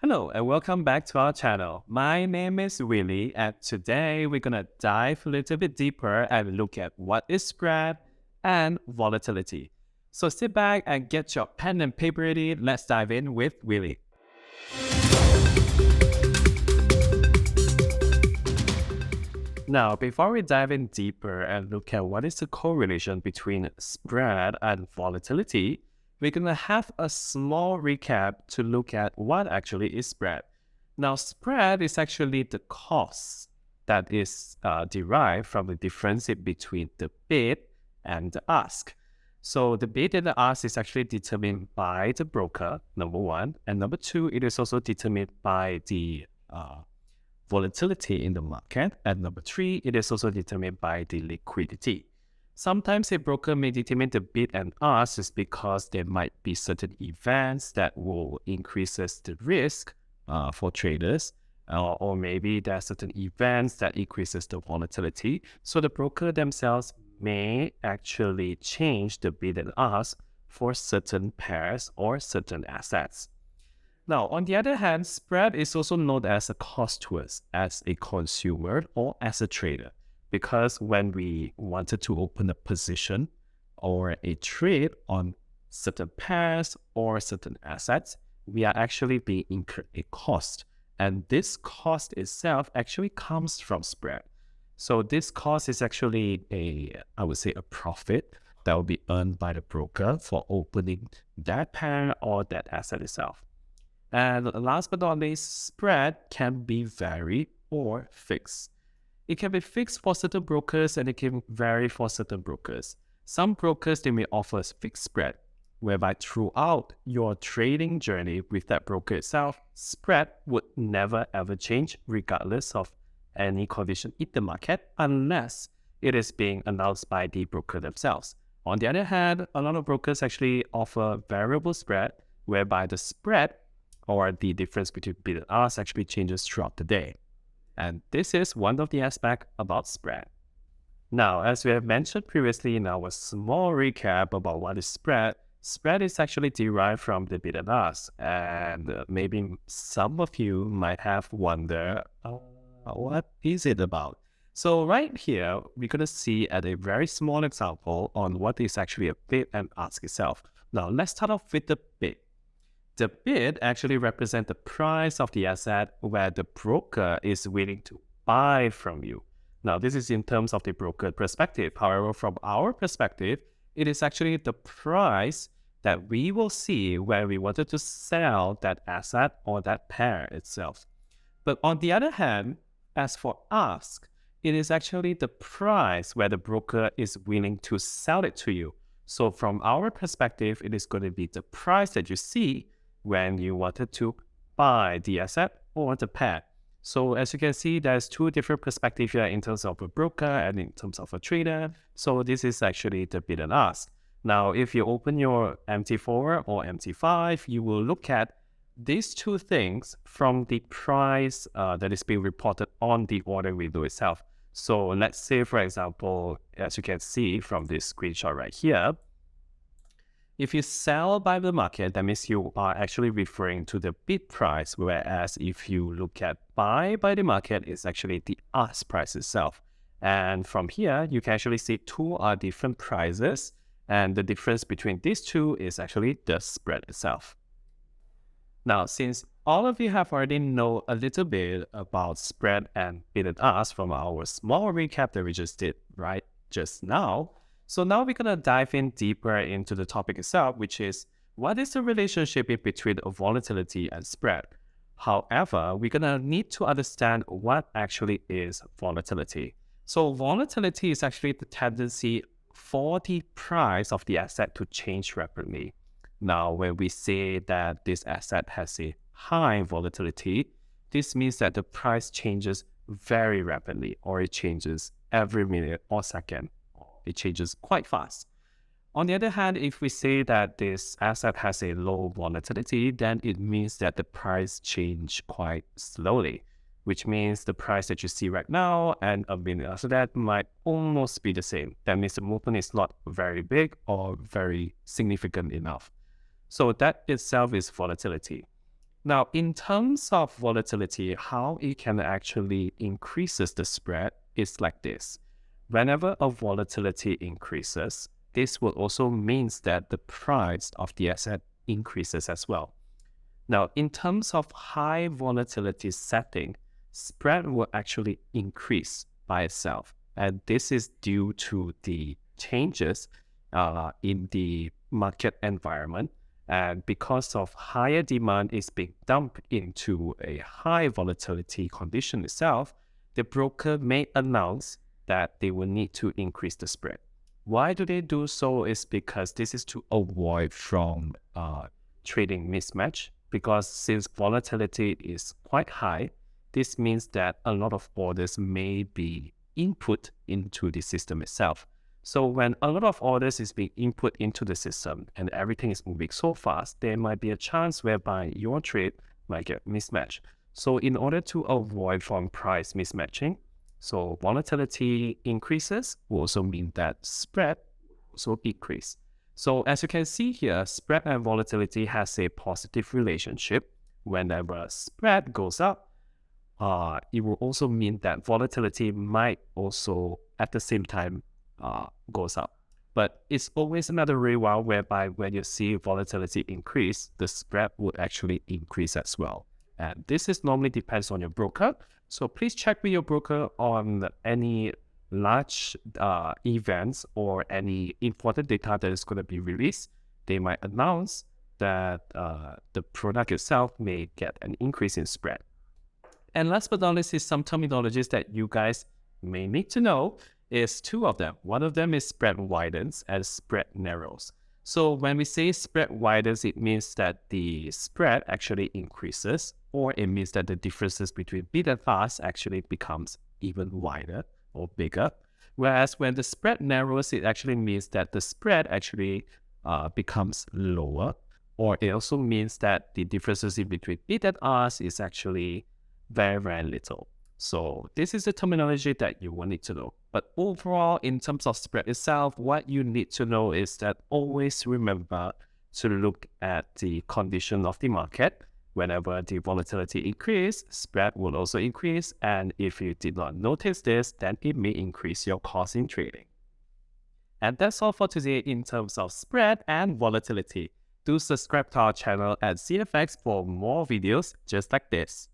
Hello and welcome back to our channel. My name is Willy and today we're going to dive a little bit deeper and look at what is spread and volatility. So sit back and get your pen and paper ready. Let's dive in with Willy. Now, before we dive in deeper and look at what is the correlation between spread and volatility, we're going to have a small recap to look at what actually is spread. Now, spread is actually the cost that is derived from the difference between the bid and the ask. So the bid and the ask is actually determined by the broker, number one. And number two, it is also determined by the volatility in the market. And number three, it is also determined by the liquidity. Sometimes a broker may determine the bid and ask is because there might be certain events that will increase the risk for traders, or maybe there are certain events that increases the volatility. So the broker themselves may actually change the bid and ask for certain pairs or certain assets. Now, on the other hand, spread is also known as a cost to us as a consumer or as a trader. Because when we wanted to open a position or a trade on certain pairs or certain assets, we are actually being incurred a cost. And this cost itself actually comes from spread. So this cost is actually I would say a profit that will be earned by the broker for opening that pair or that asset itself. And last but not least, spread can be varied or fixed. It can be fixed for certain brokers and it can vary for certain brokers. Some brokers, they may offer a fixed spread, whereby throughout your trading journey with that broker itself, spread would never ever change regardless of any condition in the market unless it is being announced by the broker themselves. On the other hand, a lot of brokers actually offer variable spread, whereby the spread or the difference between bid and ask actually changes throughout the day. And this is one of the aspects about spread. Now, as we have mentioned previously in our small recap about what is spread is actually derived from the bid and ask. And maybe some of you might have wondered, what is it about? So right here, we're going to see at a very small example on what is actually a bid and ask itself. Now, let's start off with the bid. The bid actually represents the price of the asset where the broker is willing to buy from you. Now, this is in terms of the broker perspective. However, from our perspective, it is actually the price that we will see when we wanted to sell that asset or that pair itself. But on the other hand, as for ask, it is actually the price where the broker is willing to sell it to you. So from our perspective, it is going to be the price that you see when you wanted to buy the asset or the pair. So as you can see, there's two different perspectives here in terms of a broker and in terms of a trader. So this is actually the bid and ask. Now, if you open your MT4 or MT5, you will look at these two things from the price that is being reported on the order window itself. So let's say, for example, as you can see from this screenshot right here, if you sell by the market, that means you are actually referring to the bid price, whereas if you look at buy by the market, it's actually the ask price itself. And from here, you can actually see two are different prices, and the difference between these two is actually the spread itself. Now, since all of you have already know a little bit about spread and bid and ask from our small recap that we just did right just now, so now we're going to dive in deeper into the topic itself, which is what is the relationship between volatility and spread? However, we're going to need to understand what actually is volatility. So volatility is actually the tendency for the price of the asset to change rapidly. Now, when we say that this asset has a high volatility, this means that the price changes very rapidly, or it changes every minute or second. It changes quite fast. On the other hand, if we say that this asset has a low volatility, then it means that the price change quite slowly, which means the price that you see right now and a minute after that might almost be the same. That means the movement is not very big or very significant enough. So that itself is volatility. Now, in terms of volatility, how it can actually increases the spread is like this. Whenever a volatility increases, this will also means that the price of the asset increases as well. Now, in terms of high volatility setting, spread will actually increase by itself. And this is due to the changes in the market environment. And because of higher demand is being dumped into a high volatility condition itself, the broker may announce that they will need to increase the spread. Why do they do so? Is because this is to avoid from trading mismatch, because since volatility is quite high, this means that a lot of orders may be input into the system itself. So when a lot of orders is being input into the system and everything is moving so fast, there might be a chance whereby your trade might get mismatched. So in order to avoid from price mismatching, so volatility increases will also mean that spread also decrease. So as you can see here, spread and volatility has a positive relationship. Whenever spread goes up, it will also mean that volatility might also at the same time goes up. But it's always another reward whereby when you see volatility increase, the spread will actually increase as well. And this is normally depends on your broker. So please check with your broker on any large events or any important data that is going to be released. They might announce that the product itself may get an increase in spread. And last but not least is some terminologies that you guys may need to know is two of them. One of them is spread widens and spread narrows. So when we say spread widens, it means that the spread actually increases, or it means that the differences between bid and ask actually becomes even wider or bigger. Whereas when the spread narrows, it actually means that the spread actually becomes lower, or it also means that the differences in between bid and ask is actually very, very little. So this is the terminology that you will need to know. But overall, in terms of spread itself, what you need to know is that always remember to look at the condition of the market. Whenever the volatility increases, spread will also increase. And if you did not notice this, then it may increase your cost in trading. And that's all for today in terms of spread and volatility. Do subscribe to our channel at CFX for more videos just like this.